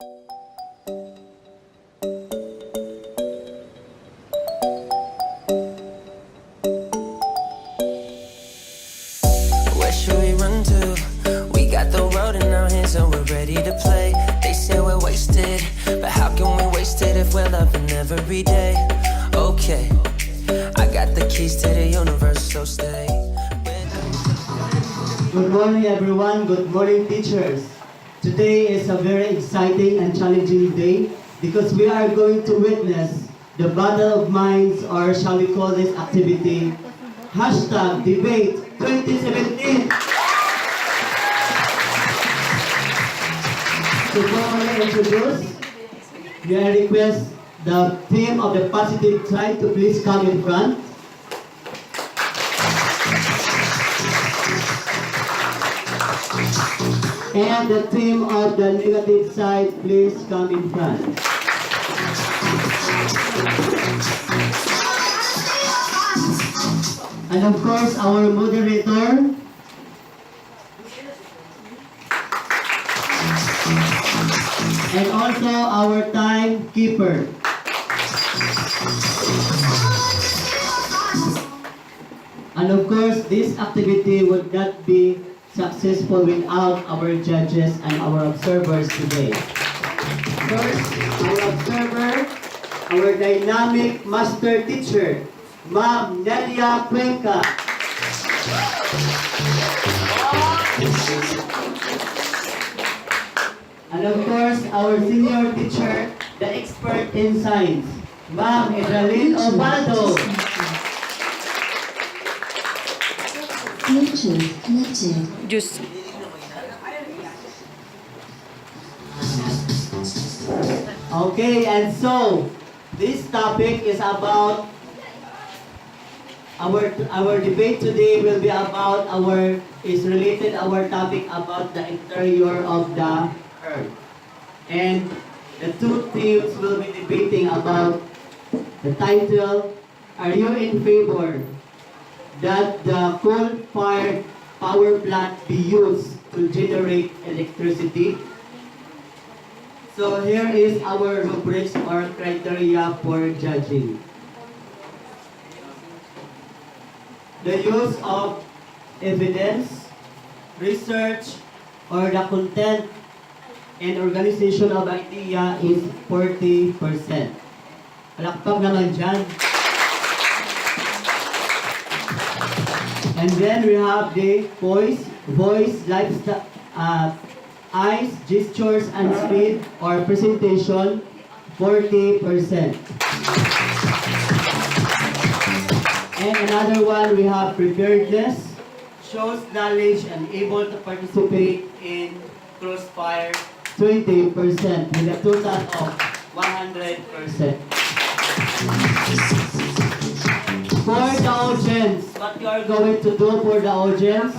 Where should we run to? We got the road in our hands and we're ready to play. They say we're wasted, but how can we waste it if we're loving every day? Okay, I got the keys to the universe, so stay. Good morning everyone, good morning teachers. Today is a very exciting and challenging day because we are going to witness the battle of minds, or shall we call this activity, hashtag debate 2017. To formally introduce, may I request the team of the positive side to please come in front. And the team of the negative side, please come in front. And of course, our moderator. And also our timekeeper. And of course, this activity would not be successful without our judges and our observers today. First, our observer, our dynamic master teacher, Ma'am Nelia Cuenca. And of course, our senior teacher, the expert in science, Ma'am Edralyn Obaldo. Bluetooth connected. Just Okay, and so this topic is about our debate today will be about our topic about the interior of the earth. And the two teams will be debating about the title, are you in favor that the coal-fired power plant be used to generate electricity? So here is our rubrics or criteria for judging. The use of evidence, research, or the content and organization of idea is 40%. Palakpak naman dyan. And then we have the voice, lifestyle, eyes, gestures, and speed or presentation, 40%. And another one, we have preparedness, shows knowledge and able to participate in crossfire, 20%, with a total of 100%. For the audience, what you are going to do for the audience,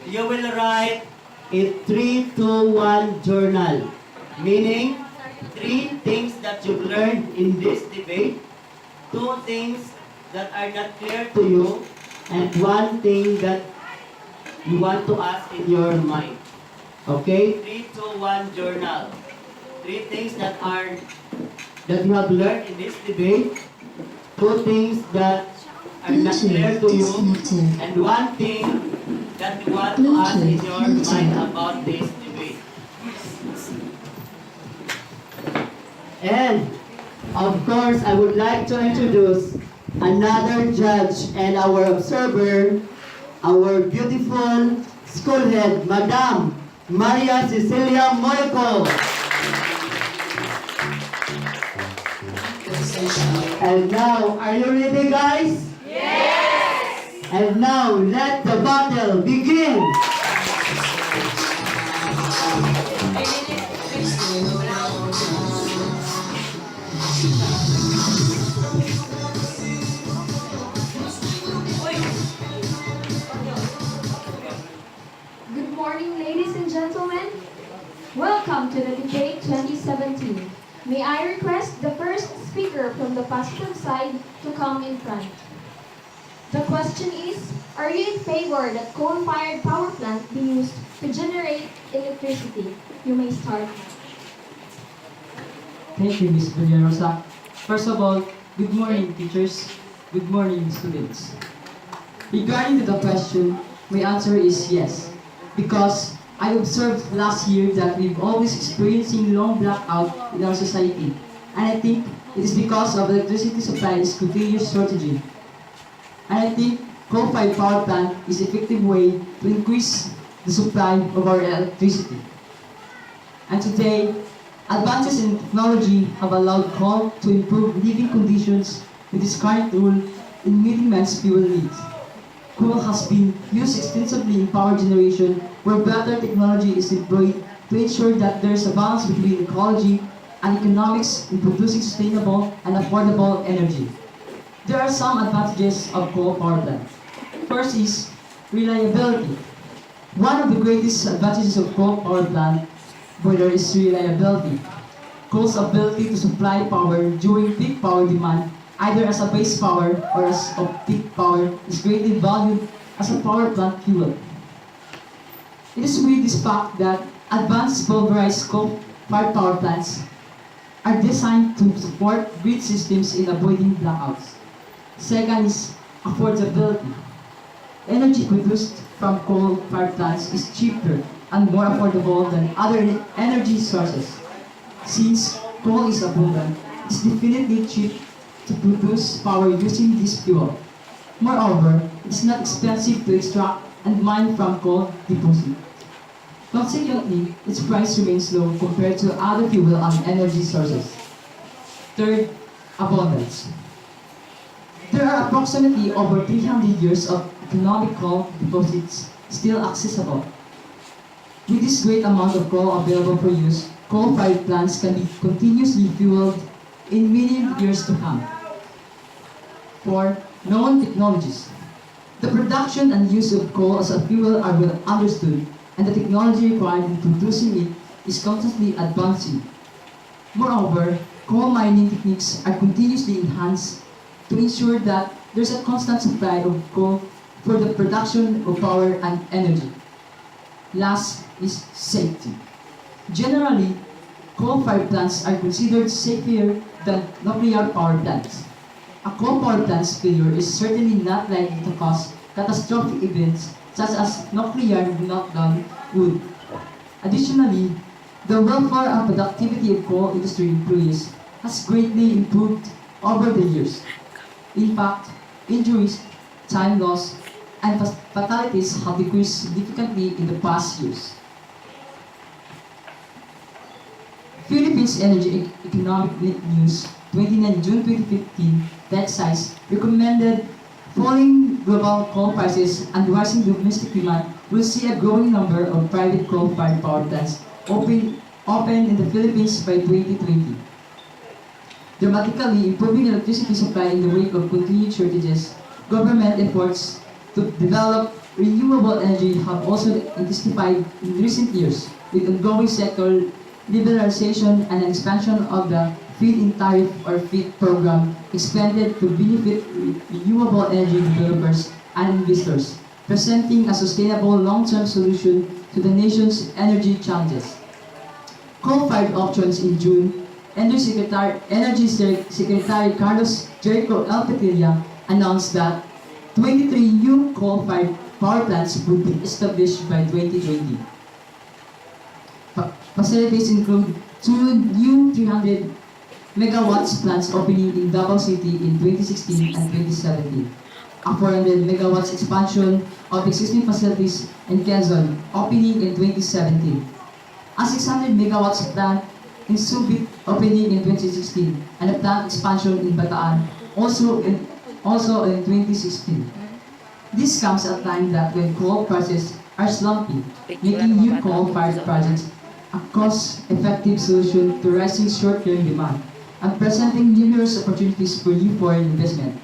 you will write a 3-2-1 journal, meaning 3 things that you've learned in this debate, 2 things that are not clear to you, and 1 thing that you want to ask in your mind. Okay? 3-2-1 journal. 3 things that you have learned in this debate, 2 things that are not clear to you, and 1 thing that you want to ask in your mind about this debate. And of course, I would like to introduce another judge and our observer, our beautiful school head, Madam Maria Cecilia Moico. And now, are you ready, guys? yes. And now, let the battle begin. Good morning, ladies and gentlemen. Welcome to the debate 2017. May I request the first speaker from the positive side to come in front. The question is, are you in favor that coal-fired power plant be used to generate electricity? You may start. Thank you, Ms. Villarosa. First of all, good morning, teachers. Good morning, students. Regarding to the question, my answer is yes. Because I observed last year that we've always experiencing long blackout in our society. And I think it is because of electricity supply is continuous shortage. And I think coal-fired power plant is an effective way to increase the supply of our electricity. And today, advances in technology have allowed coal to improve living conditions with its current role in meeting man's fuel needs. Coal has been used extensively in power generation where better technology is employed to ensure that there is a balance between ecology and economics in producing sustainable and affordable energy. There are some advantages of coal power plant. First is reliability. One of the greatest advantages of coal power plant boiler is reliability. Coal's ability to supply power during peak power demand, either as a base power or as of peak power, is greatly valued as a power plant fuel. It is with this fact that advanced pulverized coal-fired power plants are designed to support grid systems in avoiding blackouts. Second is affordability. Energy produced from coal-fired plants is cheaper and more affordable than other energy sources. Since coal is abundant, it's definitely cheap to produce power using this fuel. Moreover, it's not expensive to extract and mine from coal deposit. Consequently, its price remains low compared to other fuel and energy sources. Third, abundance. There are approximately over 300 years of economic coal deposits still accessible. With this great amount of coal available for use, coal-fired plants can be continuously fueled in many years to come. 4. Known technologies. The production and use of coal as a fuel are well understood, and the technology required in producing it is constantly advancing. Moreover, coal mining techniques are continuously enhanced to ensure that there is a constant supply of coal for the production of power and energy. Last is safety. Generally, coal-fired plants are considered safer than nuclear power plants. A coal power plant's failure is certainly not likely to cause catastrophic events such as nuclear meltdown would. Additionally, the welfare and productivity of coal industry employees has greatly improved over the years. In fact, injuries, time loss, and fatalities have decreased significantly in the past years. Philippines Energy Economic News, 29 June 2015, that size recommended falling global coal prices and rising domestic demand will see a growing number of private coal-fired power plants open in the Philippines by 2020. Dramatically improving electricity supply in the wake of continued shortages, government efforts to develop renewable energy have also intensified in recent years, with ongoing sector liberalization and an expansion of the feed-in tariff or FEED program expanded to benefit renewable energy developers and investors, presenting a sustainable long-term solution to the nation's energy challenges. Coal-fired auctions in June, Energy Secretary Carlos Jericho El Petilla announced that 23 new coal-fired power plants would be established by 2020. Facilities include 2 new 300 megawatts plants opening in Davao City in 2016 and 2017. A 400 megawatts expansion of existing facilities in Quezon opening in 2017. A 600 megawatts plant in Subic opening in 2016 and a plant expansion in Bataan also in 2016. This comes at a time that when coal prices are slumping, making new coal-fired projects a cost-effective solution to rising short-term demand and presenting numerous opportunities for new foreign investment.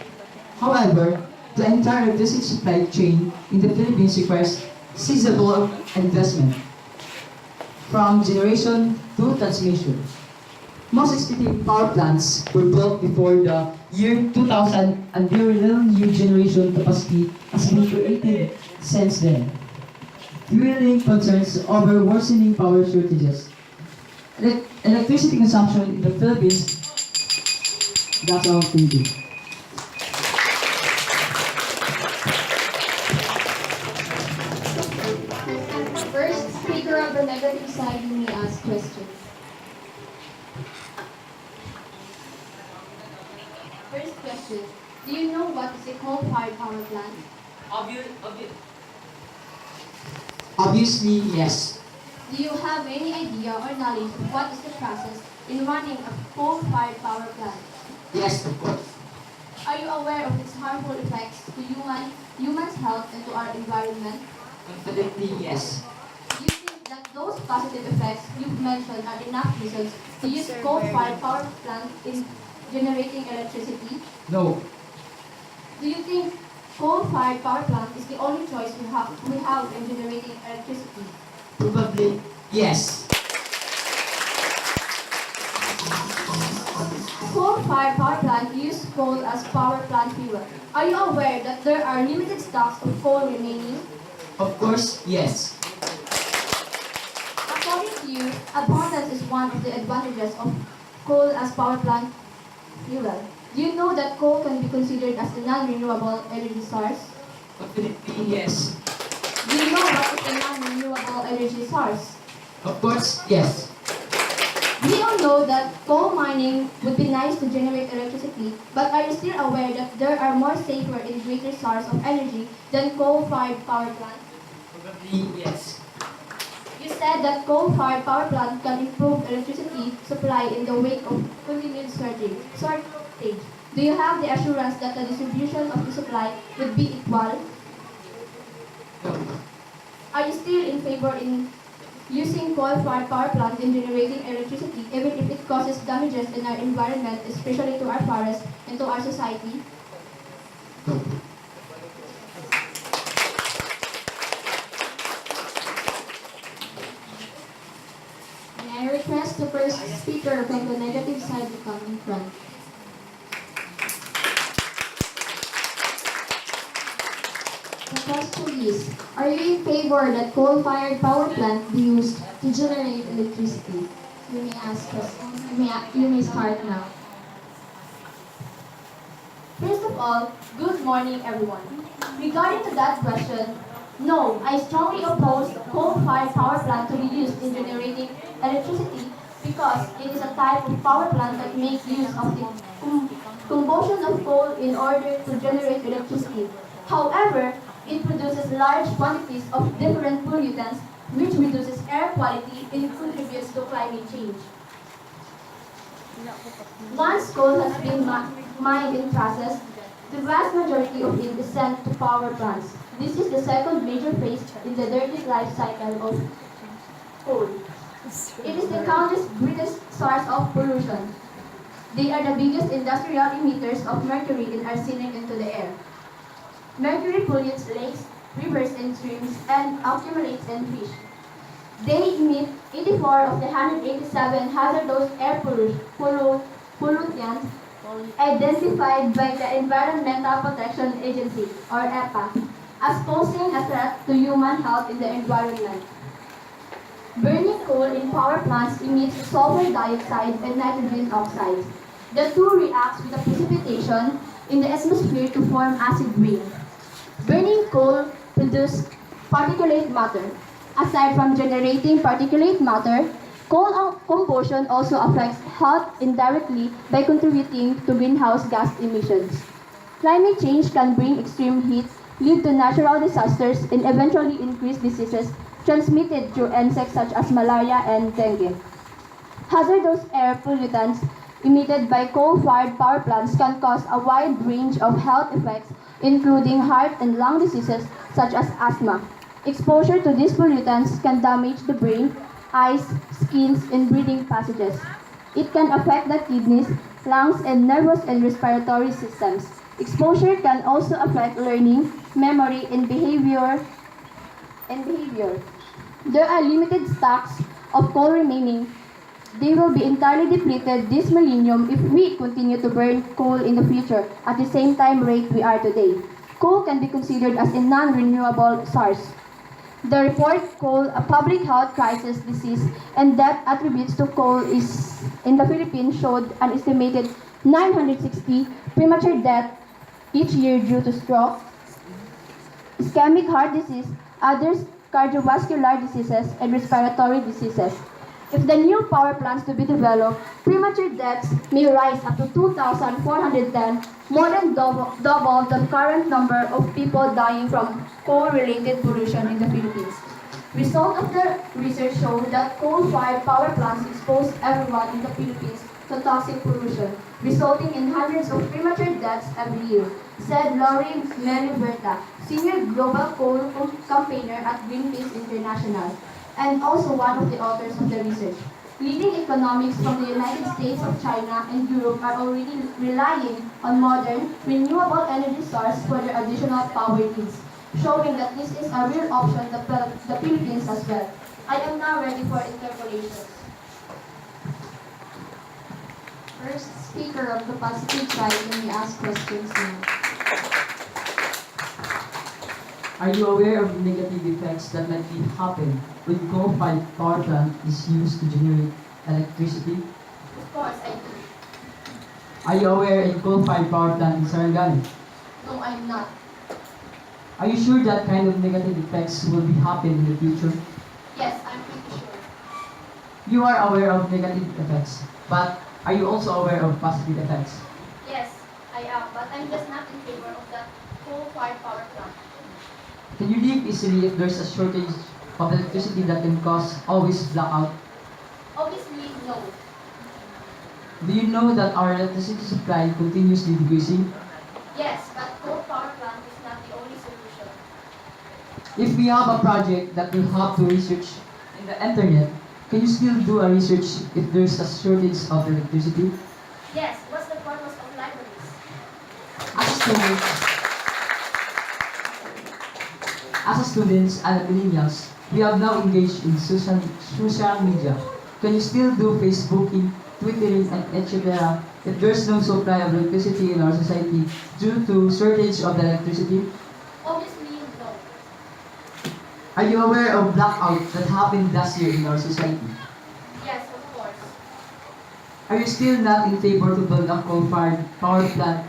However, the entire electricity supply chain in the Philippines requires sizable investment, from generation to transmission. Most expensive power plants were built before the year 2000 and very little new generation capacity has been created since then, fueling concerns over worsening power shortages. electricity consumption in the Philippines. That's all. Thank you. First speaker of the negative side, you may ask questions. First question. Do you know what is a coal-fired power plant? Obviously, yes. Do you have any idea or knowledge of what is the process in running a coal-fired power plant? Yes, of course. Are you aware of its harmful effects to humans' health and to our environment? Confidently, yes. Do you think that those positive effects you've mentioned are enough reasons to use coal-fired power plant in generating electricity? No. Do you think coal-fired power plant is the only choice we have in generating electricity? Probably, yes. Coal-fired power plant use coal as power plant fuel. Are you aware that there are limited stocks of coal remaining? Of course, yes. According to you, abundance is one of the advantages of coal as power plant fuel. Do you know that coal can be considered as a non-renewable energy source? Confidently, yes. Do you know what is a non-renewable energy source? Of course, yes. We all know that coal mining would be nice to generate electricity, but are you still aware that there are more safer and greater source of energy than coal-fired power plants? Probably, yes. You said that coal-fired power plant can improve electricity supply in the wake of continued shortage. Do you have the assurance that the distribution of the supply would be equal? No. Are you still in favor in using coal-fired power plant in generating electricity, even if it causes damages in our environment, especially to our forests and to our society? No. May I request the first speaker from the negative side to come in front? The question is, are you in favor that coal-fired power plant be used to generate electricity? You may ask questions. You may start now. First of all, good morning everyone. Regarding to that question, no, I strongly oppose coal-fired power plant to be used in generating electricity because it is a type of power plant that makes use of the combustion of coal in order to generate electricity. However, it produces large quantities of different pollutants which reduces air quality and contributes to climate change. Once coal has been mined and processed, the vast majority of it is sent to power plants. This is the second major phase in the dirty life cycle of coal. It is the country's greatest source of pollution. They are the biggest industrial emitters of mercury and arsenic into the air. Mercury pollutes lakes, rivers, and streams and accumulates in fish. They emit 84 of the 187 hazardous air pollutants identified by the Environmental Protection Agency, or EPA, as posing a threat to human health in the environment. Burning coal in power plants emits sulfur dioxide and nitrogen oxides. The two react with the precipitation in the atmosphere to form acid rain. Burning coal produces particulate matter. Aside from generating particulate matter, coal combustion also affects health indirectly by contributing to greenhouse gas emissions. Climate change can bring extreme heat, lead to natural disasters, and eventually increase diseases transmitted through insects such as malaria and dengue. Hazardous air pollutants emitted by coal-fired power plants can cause a wide range of health effects, including heart and lung diseases such as asthma. Exposure to these pollutants can damage the brain, eyes, skins, and breathing passages. It can affect the kidneys, lungs, and nervous and respiratory systems. Exposure can also affect learning, memory, and behavior. There are limited stocks of coal remaining. They will be entirely depleted this millennium if we continue to burn coal in the future at the same time rate we are today. Coal can be considered as a non-renewable source. The report called a public health crisis disease and death attributes to coal is in the Philippines showed an estimated 960 premature deaths each year due to stroke, ischemic heart disease, other cardiovascular diseases, and respiratory diseases. If the new power plants to be developed, premature deaths may rise up to 2,410, more than double the current number of people dying from coal-related pollution in the Philippines. Results of the research show that coal-fired power plants expose everyone in the Philippines to toxic pollution, resulting in hundreds of premature deaths every year, said Laurie Meriberta, Senior Global Coal Campaigner at Greenpeace International, and also one of the authors of the research. Leading economics from the United States of China and Europe are already relying on modern, renewable energy sources for their additional power needs, showing that this is a real option for the Philippines as well. I am now ready for interpolations. First speaker of the positive side, when we ask questions now. Are you aware of the negative effects that might happen when coal-fired power plant is used to generate electricity? Of course, I do. Are you aware of coal-fired power plant in Sarangani? No, I'm not. Are you sure that kind of negative effects will be happen in the future? Yes, I'm pretty sure. You are aware of negative effects, but are you also aware of positive effects? Yes, I am, but I'm just not in favor of that coal-fired power plant. Can you live easily if there's a shortage of electricity that can cause always blackout? Obviously, no. Do you know that our electricity supply continuously decreasing? Yes, but coal power plant is not the only solution. If we have a project that will have to research in the internet, can you still do a research if there's a shortage of electricity? Yes, what's the purpose of libraries? As students and millennials, we have now engaged in social media. Can you still do Facebooking, Twittering, and etc. if there's no supply of electricity in our society due to shortage of electricity? Obviously, no. Are you aware of blackout that happened last year in our society? Yes, of course. Are you still not in favor to build a coal-fired power plant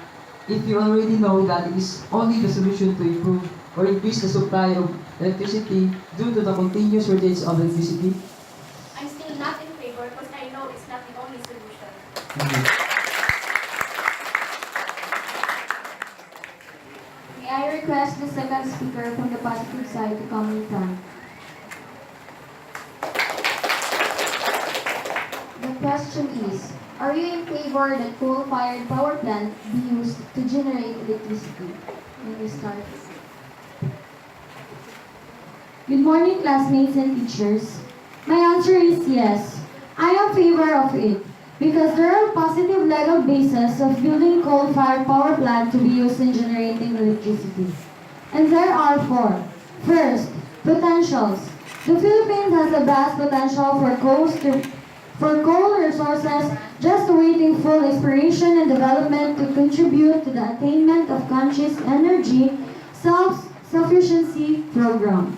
if you already know that it is only the solution to improve or increase the supply of electricity due to the continuous shortage of electricity? I'm still not in favor because I know it's not the only solution. May I request the second speaker from the positive side to come in front? The question is, are you in favor that coal-fired power plant be used to generate electricity? May we start? Good morning, classmates and teachers. My answer is yes. I am in favor of it because there are positive legal bases of building coal-fired power plant to be used in generating electricity. And there are four. First, potentials. The Philippines has a vast potential for coal resources just awaiting full exploration and development to contribute to the attainment of country's energy self-sufficiency program.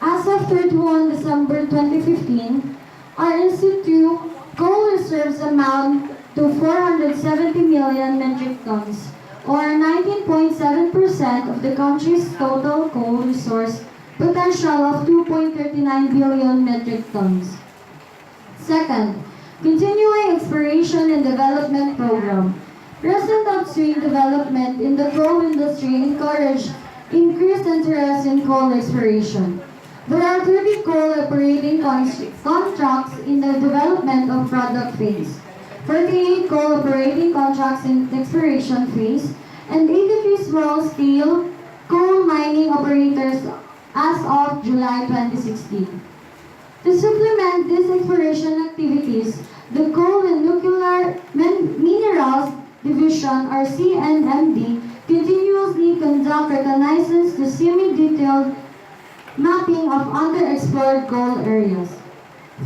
As of 31 December 2015, our institute coal reserves amount to 470 million metric tons, or 19.7% of the country's total coal resource potential of 2.39 billion metric tons. Second, continuing exploration and development program. Recent upstream development in the coal industry encouraged increased interest in coal exploration. There are 30 coal operating contracts in the development of product phase, 48 coal operating contracts in exploration phase, and 83 small-scale coal mining operators as of July 2016. To supplement these exploration activities, the Coal and Nuclear Minerals Division, or CNMD, continuously conduct reconnaissance to semi-detailed mapping of underexplored coal areas.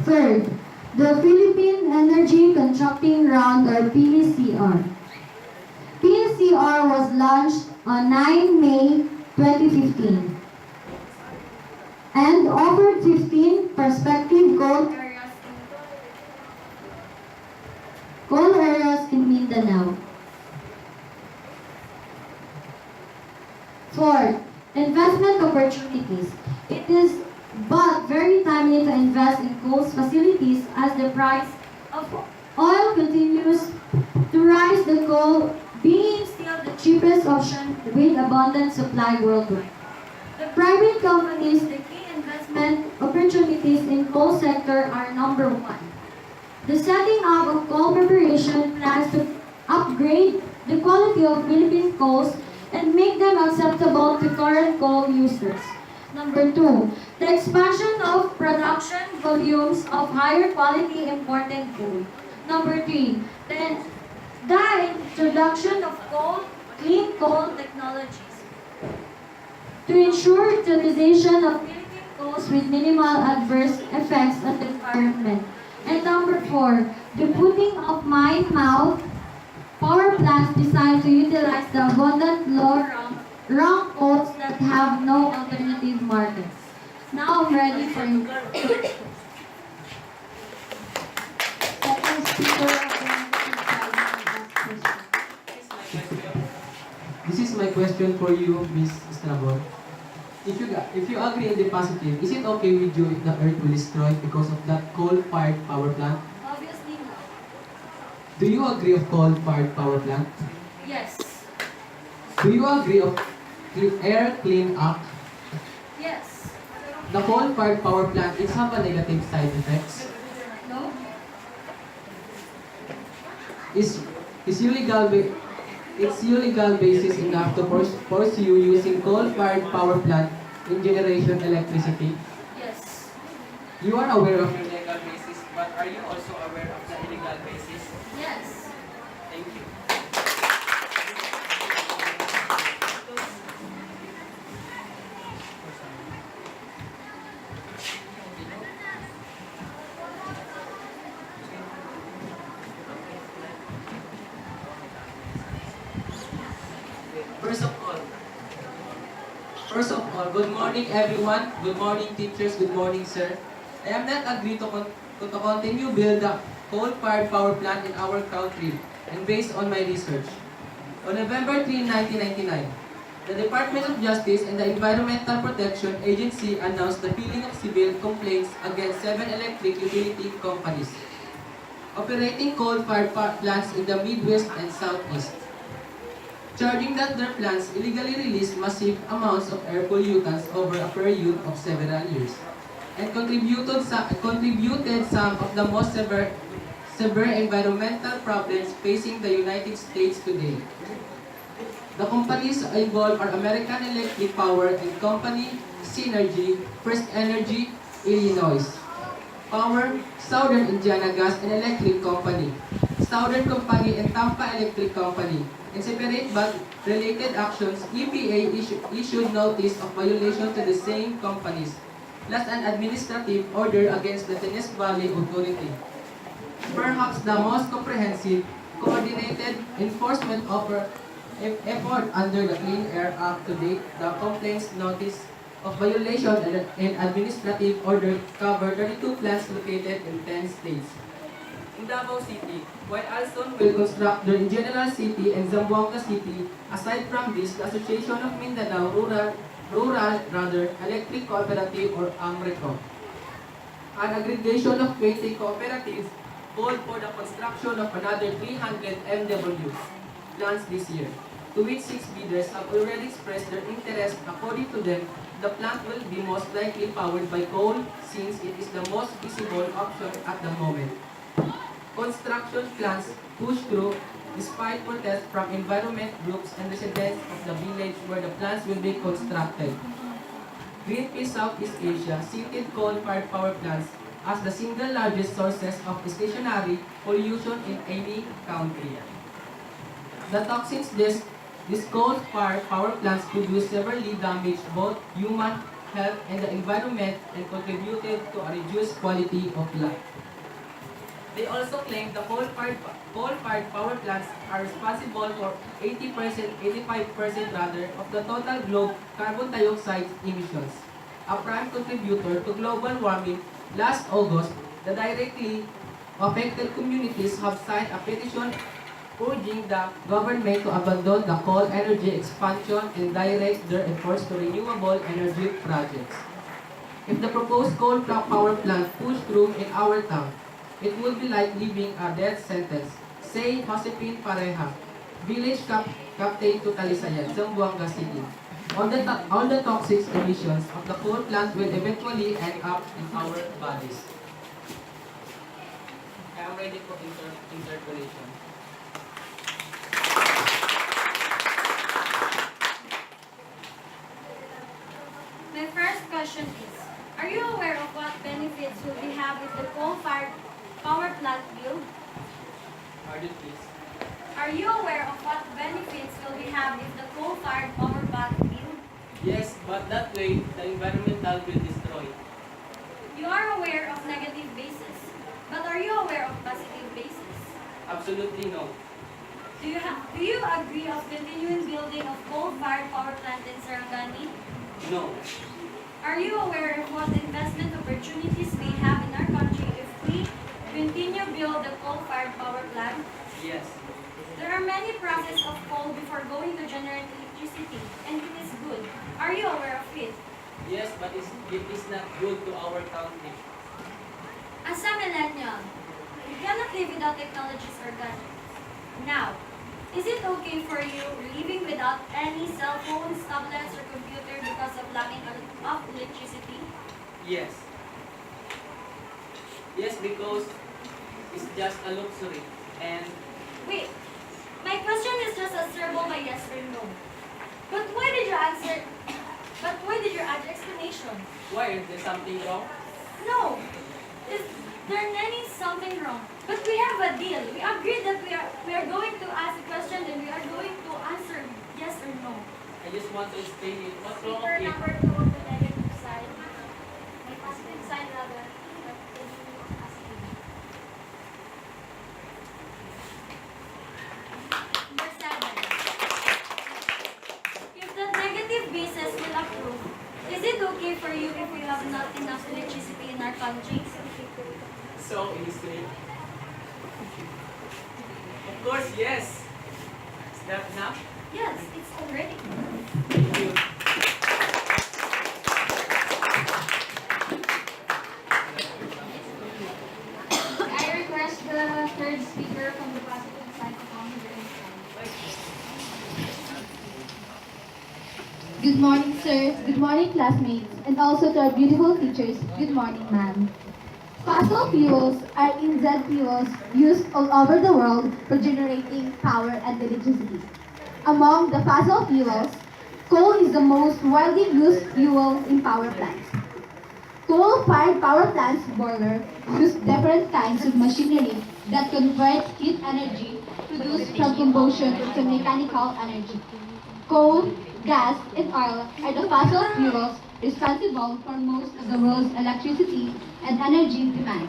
Third, the Philippine Energy Contracting Round, or PECR. PECR was launched on 9 May 2015. and offered 15 prospective coal areas in Mindanao. Fourth, investment opportunities. It is but very timely to invest in coal facilities as the price of oil continues to rise, the coal being still the cheapest option with abundant supply worldwide. The private companies, the key investment opportunities in coal sector are number one. The setting up of coal preparation plants to upgrade the quality of Philippine coals and make them acceptable to current coal users. Number two, the expansion of production volumes of higher quality imported coal. Number three, the introduction of clean coal technologies to ensure utilization of Philippine coals with minimal adverse effects on the environment. And number four, the putting of mine mouth power plants designed to utilize the abundant low-run coals that have no alternative markets. Now I'm ready for you. Second speaker of This is my question for you, Miss Estrabon. If you agree in the positive, is it okay with you if the earth will destroy because of that coal-fired power plant? Obviously no. Do you agree of coal-fired power plant? Yes. Do you agree of Air Clean Act? Yes. The coal-fired power plant is have a negative side effects. No. Is illegal basis enough to pursue using coal-fired power plant in generation electricity? Yes. You are aware of your legal basis, but are you also aware of the illegal basis? Yes. Thank you. First of all, good morning everyone. Good morning teachers. Good morning sir. I am not agree to continue build the coal-fired power plant in our country and based on my research. On November 3, 1999, the Department of Justice and the Environmental Protection Agency announced the filing of civil complaints against 7 electric utility companies operating coal-fired plants in the Midwest and Southeast, charging that their plants illegally released massive amounts of air pollutants over a period of several years, and contributed some of the most severe environmental problems facing the United States today. The companies involved are American Electric Power and Company, Synergy, First Energy, Illinois Power, Southern Indiana Gas and Electric Company, Southern Company and Tampa Electric Company. In separate but related actions, EPA issued notice of violation to the same companies, plus an administrative order against the Tennessee Valley Authority. Perhaps the most comprehensive, coordinated enforcement effort under the Clean Air Act to date, the complaints notice of violation and administrative order cover 32 plants located in 10 states. In Davao City, while Alson will construct their General City and Zamboanga City, aside from this, the Association of Mindanao Rural Electric Cooperative or AMRECO, an aggregation of 20 cooperatives, called for the construction of another 300 MW plants this year, to which 6 bidders have already expressed their interest. According to them, the plant will be most likely powered by coal since it is the most feasible option at the moment. Construction plans push through despite protests from environment groups and residents of the village where the plants will be constructed. Greenpeace Southeast Asia cited coal-fired power plants as the single largest sources of stationary pollution in any country. The toxins these coal-fired power plants produce severely damage both human health and the environment and contributed to a reduced quality of life. They also claim the coal-fired power plants are responsible for 85% rather, of the total globe carbon dioxide emissions. a prime contributor to global warming, last August, the directly affected communities have signed a petition urging the government to abandon the coal energy expansion and direct their efforts to renewable energy projects. If the proposed coal power plant pushed through in our town, it would be like living a death sentence, say Josephine Pareja, village captain to Talisayan, Zamboanga City. All the toxic emissions of the coal plant will eventually end up in our bodies. I am ready for interpolation. My first question is, are you aware of what benefits will we have if the coal-fired power plant build? Pardon, please. Are you aware of what benefits will we have if the coal-fired power plant build? Yes, but that way, the environmental will destroy. You are aware of negative basis, but are you aware of positive basis? Absolutely no. Do you agree of continuing building of coal-fired power plant in Sarangani? No. Are you aware of what investment opportunities we have in our country if we continue build the coal-fired power plant? Yes. There are many processes of coal before going to generate electricity, and it is good. Are you aware of it? Yes, but it is not good to our country. As a millennial, you cannot live without technologies or gadgets. Now, is it okay for you living without any cell phones, tablets, or computer because of lacking of electricity? Yes. Yes, because it's just a luxury. And Wait, my question is just answerable by yes or no. But why did you answer? But why did you add explanation? why? Is there something wrong? No, is there any something wrong? But we have a deal. We agreed that we are going to ask a question and we are going to answer yes or no. I just want to explain it. What's wrong Speaker with it? number 2 on the negative side. My positive side rather. But can you ask him? Number 7. If the negative basis will approve, is it okay for you if we have not enough electricity in our country? So easily. Of course, yes. Is that enough? Yes, it's already. Thank you. I request the third speaker from the positive side to come here and Good morning, sir. Good morning, classmates. And also to our beautiful teachers, good morning, ma'am. Fossil fuels are instead fuels used all over the world for generating power and electricity. Among the fossil fuels, coal is the most widely used fuel in power plants. Coal-fired power plants boiler use different kinds of machinery that convert heat energy produced from combustion into mechanical energy. Coal, gas, and oil are the fossil fuels responsible for most of the world's electricity and energy demand.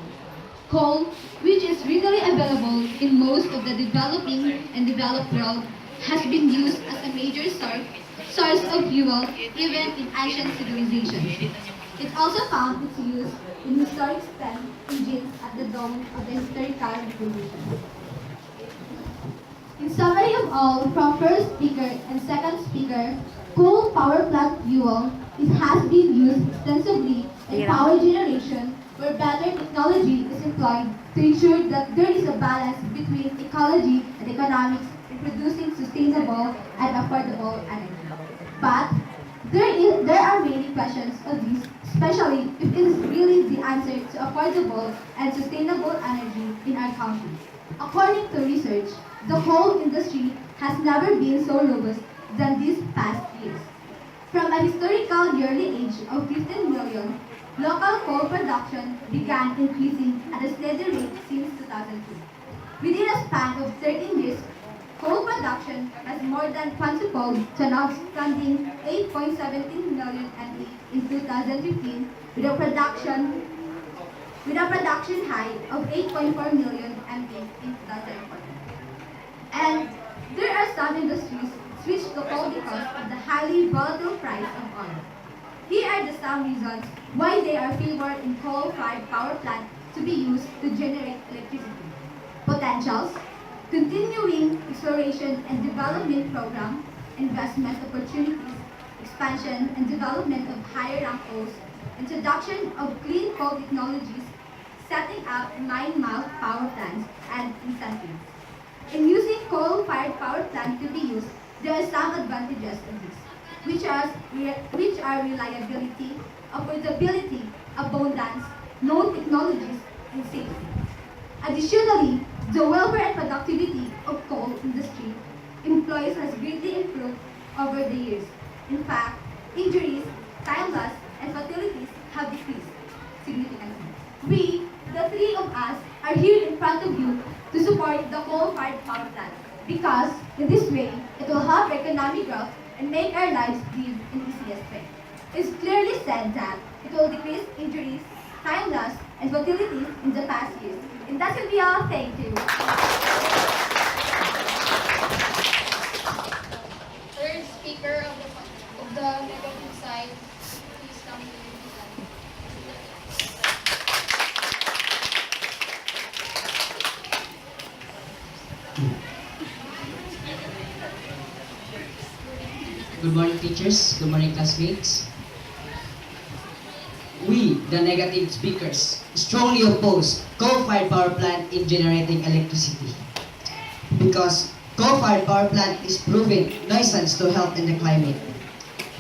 Coal, which is readily available in most of the developing and developed world, has been used as a major source of fuel even in ancient civilizations. It also found its use in historic steam engines at the dawn of the historical revolution. In summary of all, from first speaker and second speaker, coal power plant fuel has been used extensively in power generation where better technology is employed to ensure that there is a balance between ecology and economics in producing sustainable and affordable energy. But there are many questions of this, especially if it is really the answer to affordable and sustainable energy in our country. According to research, the coal industry has never been so robust than these past years. From a historical yearly age of 15 million, local coal production began increasing at a steady rate since 2002. Within a span of 13 years, coal production has more than quadrupled to an outstanding 8.17 million MT in 2015 with a production high of 8.4 million MT in 2014. And there are some industries switched to coal because of the highly volatile price of oil. Here are the some reasons why they are favored in coal-fired power plant to be used to generate electricity. Potentials, continuing exploration and development program, investment opportunities, expansion and development of higher rank coals, introduction of clean coal technologies, setting up mine-mouth power plants, and incentives. In using coal-fired power plant to be used, there are some advantages of this, which are reliability, affordability, abundance, known technologies, and safety. Additionally, the welfare and productivity of coal industry employees has greatly improved over the years. In fact, injuries, time loss, and fatalities have decreased significantly. We, the three of us, are here in front of you to support the coal-fired power plant because in this way, it will help economic growth and make our lives live in the easiest way. It's clearly said that it will decrease injuries, time loss, and fatalities in the past years. And that will be all. Thank you. Third speaker of the negative side, please come to the slide. Good morning, teachers. Good morning, classmates. We, the negative speakers, strongly oppose coal-fired power plant in generating electricity because coal-fired power plant is proving nuisance to health and the climate.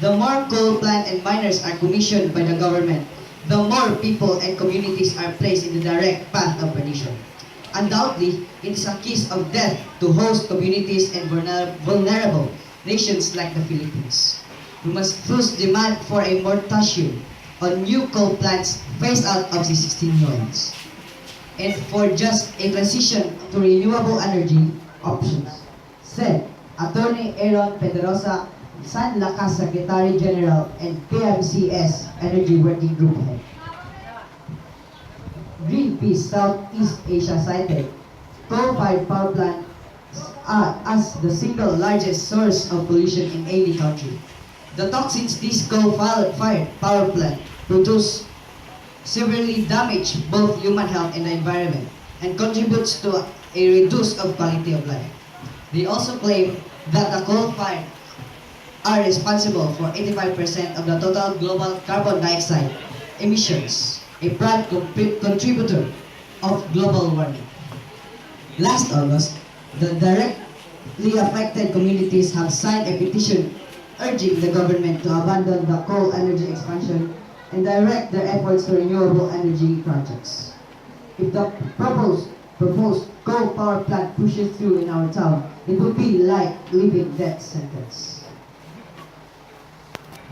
The more coal plant and miners are commissioned by the government, the more people and communities are placed in the direct path of perdition. Undoubtedly, it is a case of death to host communities and vulnerable nations like the Philippines. We must first demand for a moratorium on new coal plants phased out of the 16 units, and for just a transition to renewable energy options, said Attorney Aaron Pedrosa, San Lakas Secretary General and PMCS Energy Working Group Head. Greenpeace Southeast Asia cited coal-fired power plant as the single largest source of pollution in any country. The toxins these coal-fired power plant produce severely damage both human health and the environment and contributes to a reduce of quality of life. They also claim that the coal-fired are responsible for 85% of the total global carbon dioxide emissions, a broad contributor of global warming. Last August, the directly affected communities have signed a petition urging the government to abandon the coal energy expansion and direct their efforts to renewable energy projects. If the proposed coal power plant pushes through in our town, it would be like living death sentence.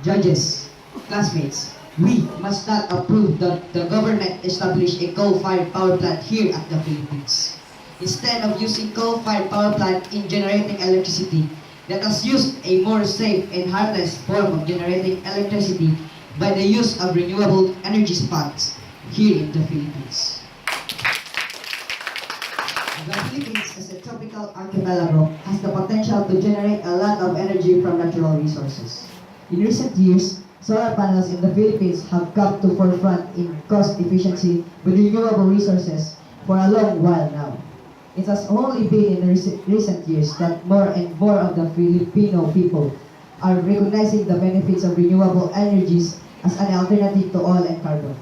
Judges, classmates, we must not approve that the government establish a coal-fired power plant here at the Philippines. Instead of using coal-fired power plant in generating electricity, let us use a more safe and harmless form of generating electricity by the use of renewable energy spots here in the Philippines. The Philippines, as a tropical archipelago, has the potential to generate a lot of energy from natural resources. In recent years, solar panels in the Philippines have come to forefront in cost efficiency with renewable resources for a long while now. It has only been in recent years that more and more of the Filipino people are recognizing the benefits of renewable energies as an alternative to oil and carbon.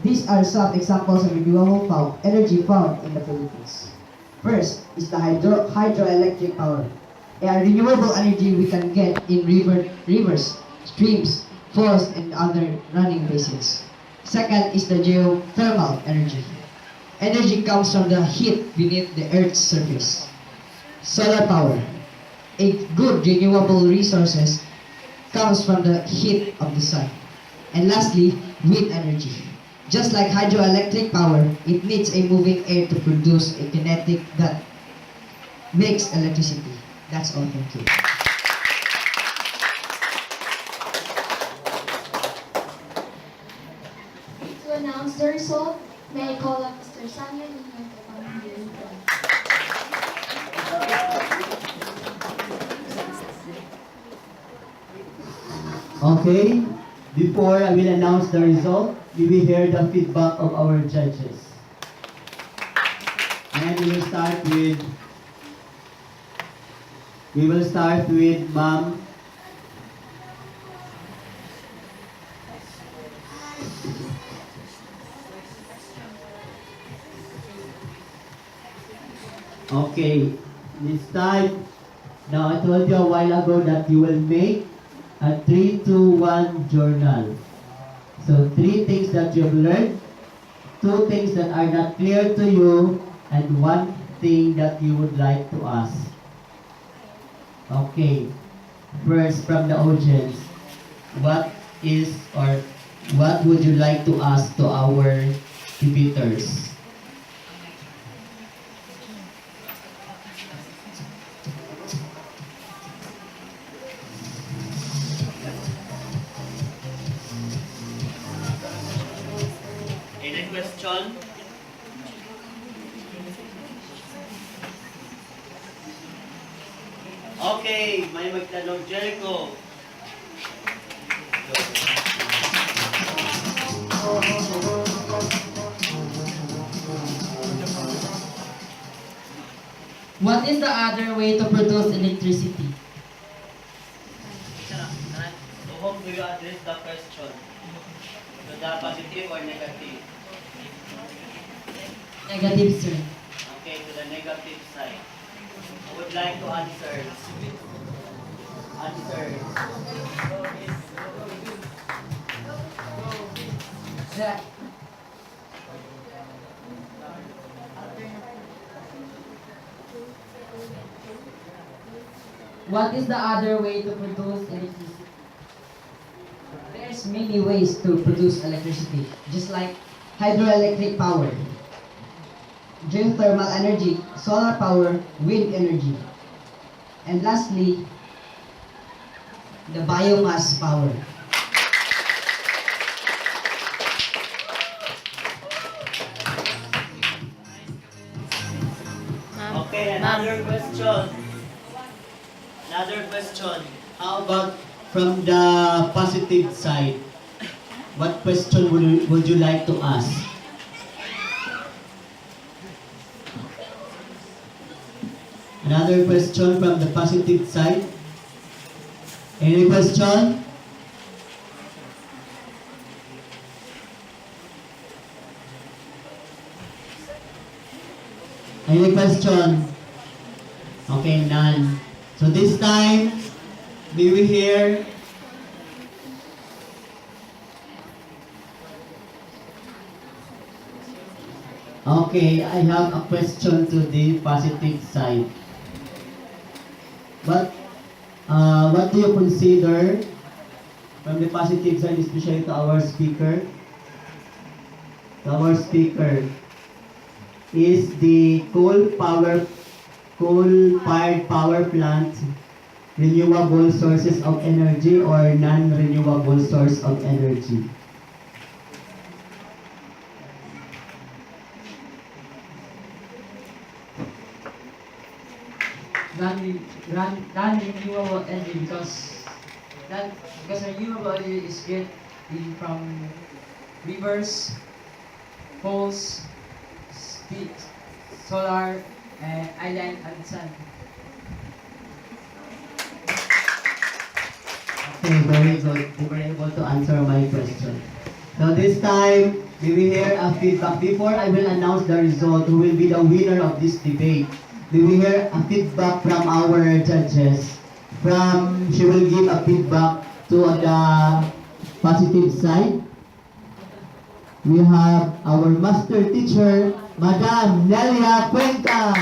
These are some examples of renewable energy found in the Philippines. First is the hydroelectric power, a renewable energy we can get in rivers, streams, falls, and other running basins. Second is the geothermal energy. Energy comes from the heat beneath the Earth's surface. Solar power, a good renewable resources, comes from the heat of the sun. And lastly, wind energy. Just like hydroelectric power, it needs a moving air to produce a kinetic that makes electricity. That's all, thank you. To announce the result, may I call up Mr. Sonny Aniñon to come here. Okay, Before I will announce the result, we will hear the feedback of our judges. And we will start with Ma'am. Okay, this time, now I told you a while ago that you will make a 3-2-1 journal. So 3 things that you've learned, 2 things that are not clear to you, and 1 thing that you would like to ask. Okay, first from the audience, what would you like to ask to our debaters? Any question? Okay, may magtanong, Jericho. What is the other way to produce electricity? So how do you address the question? To the positive or negative? Negative, sir. Okay, to the negative side. I would like to answer. Yeah. What is the other way to produce electricity? There's many ways to produce electricity, just like hydroelectric power, geothermal energy, solar power, wind energy, and lastly, the biomass power. Okay, another question. How about from the positive side? What question would you like to ask? Another question from the positive side? Any question? Any question? Okay, none. So this time, we will hear okay, I have a question to the positive side. What do you consider from the positive side, especially to our speaker? Is the coal-fired power plant renewable sources of energy or non-renewable source of energy? Non-renewable energy because renewable energy is get from rivers, poles, solar, and island and sun. Okay, very good. You were able to answer my question. So this time, we will hear a feedback. Before I will announce the result, who will be the winner of this debate, we will hear a feedback from our judges. She will give a feedback to the positive side. We have our master teacher, Madam Nelia Cuenca.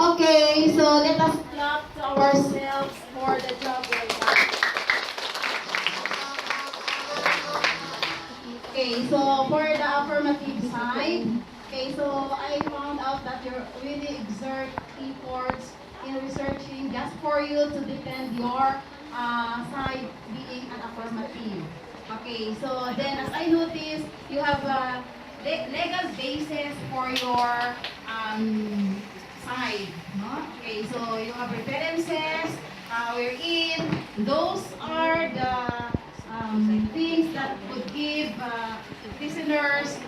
Okay, so let us clap to ourselves for the job well done. Okay, so for the affirmative side, Okay, so I found out that you really exert efforts in researching just for you to defend your side being an affirmative. Okay, so then as I noticed, you have a legal basis for your side. No? Okay, so you have references wherein those are the things that would give listeners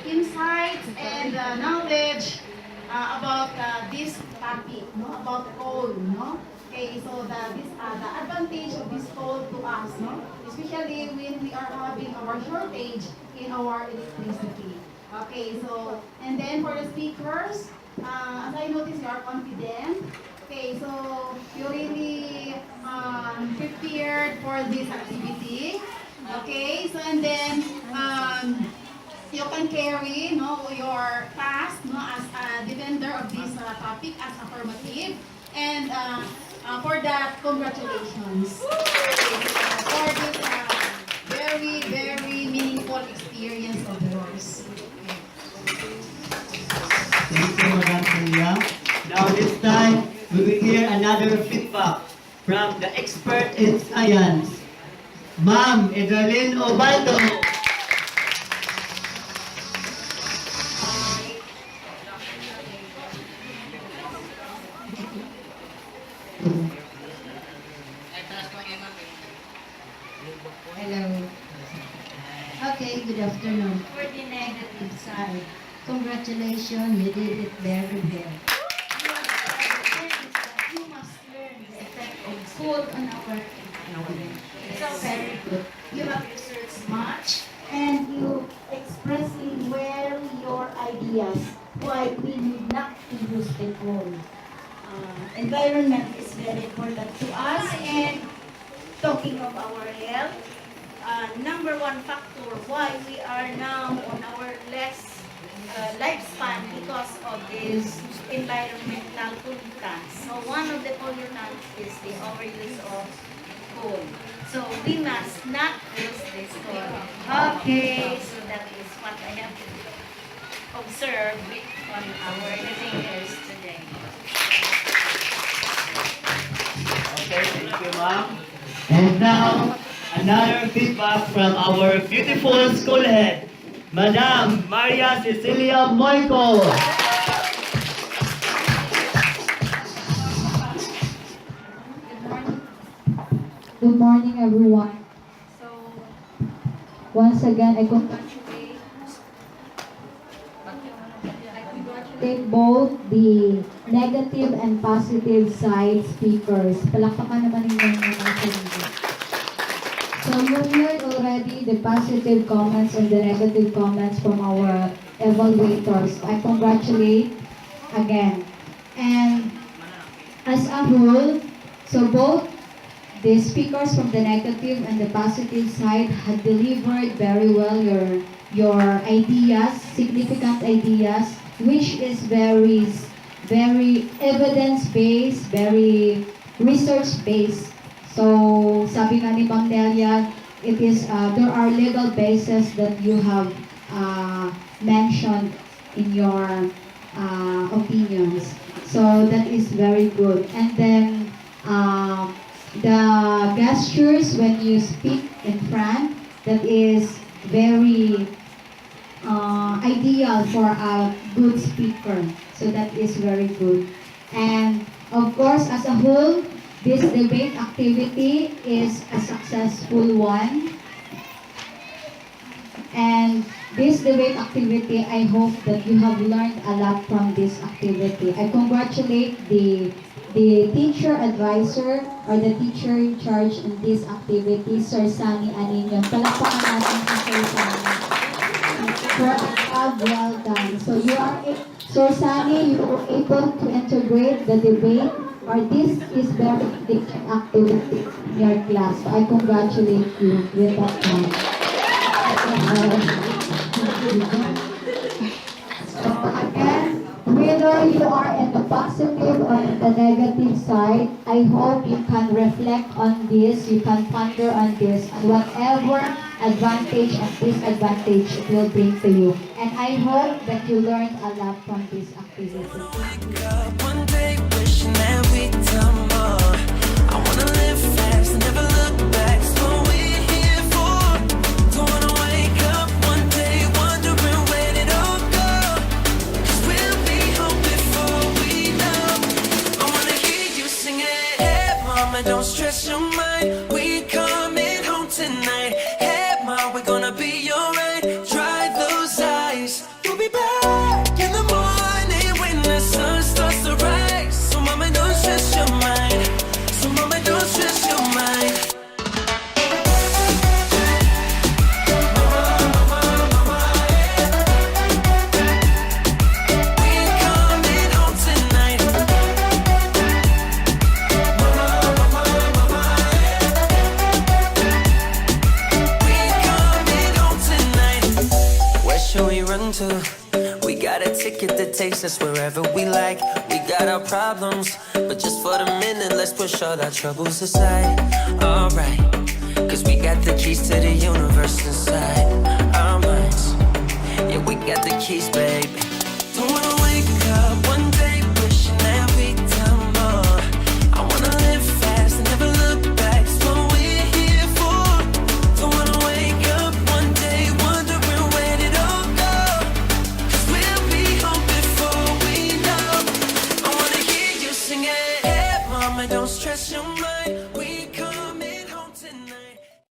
insights and knowledge about this topic, no? About coal, no? Okay, so the advantage of this coal to us, no? Especially when we are having our shortage in our electricity. Okay, so, and then for the speakers, as I noticed, you are confident. Okay, so you really prepared for this activity. Okay, so and then you can carry your task as a defender of this topic as affirmative. And for that, congratulations. For this very, very meaningful experience of yours. Thank you, Madam Celia. Now this time, we will hear another feedback from the expert in science, Ma'am Edralyn Obaldo. Hello. Okay, good afternoon. For the negative side, congratulations, you did it very well. You must learn the effect of food on our environment. It's very good. You have researched much and you expressing well your ideas why we need not to use the coal. Environment is very important to us, and talking of our health, number one factor why we are now on our less lifespan because of this environmental pollutants. So one of the pollutants is the overuse of coal. So we must not use this coal. Okay, so that is what I have observed on our leaders today. Okay, thank you, Ma'am. And now, another feedback from our beautiful school head, Madam Maria Cecilia Moico. Good morning, everyone. So, Once again, I congratulate congratulate both the negative and positive side speakers. Palakpakan naman ninyo yung mga sarili. So you heard already the positive comments and the negative comments from our evaluators. I congratulate again. And as a whole, so both the speakers from the negative and the positive side had delivered very well your ideas, significant ideas, which is very evidence-based, very research-based. So, sabi nga ni Ma'am Nelia, it is, there are legal bases that you have mentioned in your opinions. So, that is very good. And then, the gestures when you speak in front, that is very ideal for a good speaker. So that is very good. And of course, as a whole, this debate activity is a successful one. And this debate activity, I hope that you have learned a lot from this activity. I congratulate the teacher advisor or the teacher in charge in this activity, Sir Sonny Aniñon. Palakpakan natin si Sir Sonny. For a job well done. So you are, Sir Sonny, you were able to integrate the debate, or this is very different activity in your class. So I congratulate you with that one. So again, whether you are in the positive or in the negative side, I hope you can reflect on this, you can ponder on this, and whatever advantage and disadvantage it will bring to you. And I hope that you learned a lot from this activity. Wake up one day wishing that we'd done more. I wanna live fast and never look back. It's what we're here for. Don't wanna wake up one day wondering where it all go. 'Cause we'll be home before we know. I wanna hear you sing it. Hey mama, don't stress your mind. We coming home tonight. Hey mom, we're gonna be alright. Dry those eyes. We'll be back in the morning when the sun starts to rise. So mama, don't stress your mind. So mama, don't stress your mind. We're coming home tonight. We're coming home tonight. Where should we run to? We got a ticket that takes us wherever we like. We got our problems, but just for the minute, let's push all our troubles aside. Alright, 'cause we got the keys to the universe inside our minds. Yeah, we got the keys, baby. Don't wanna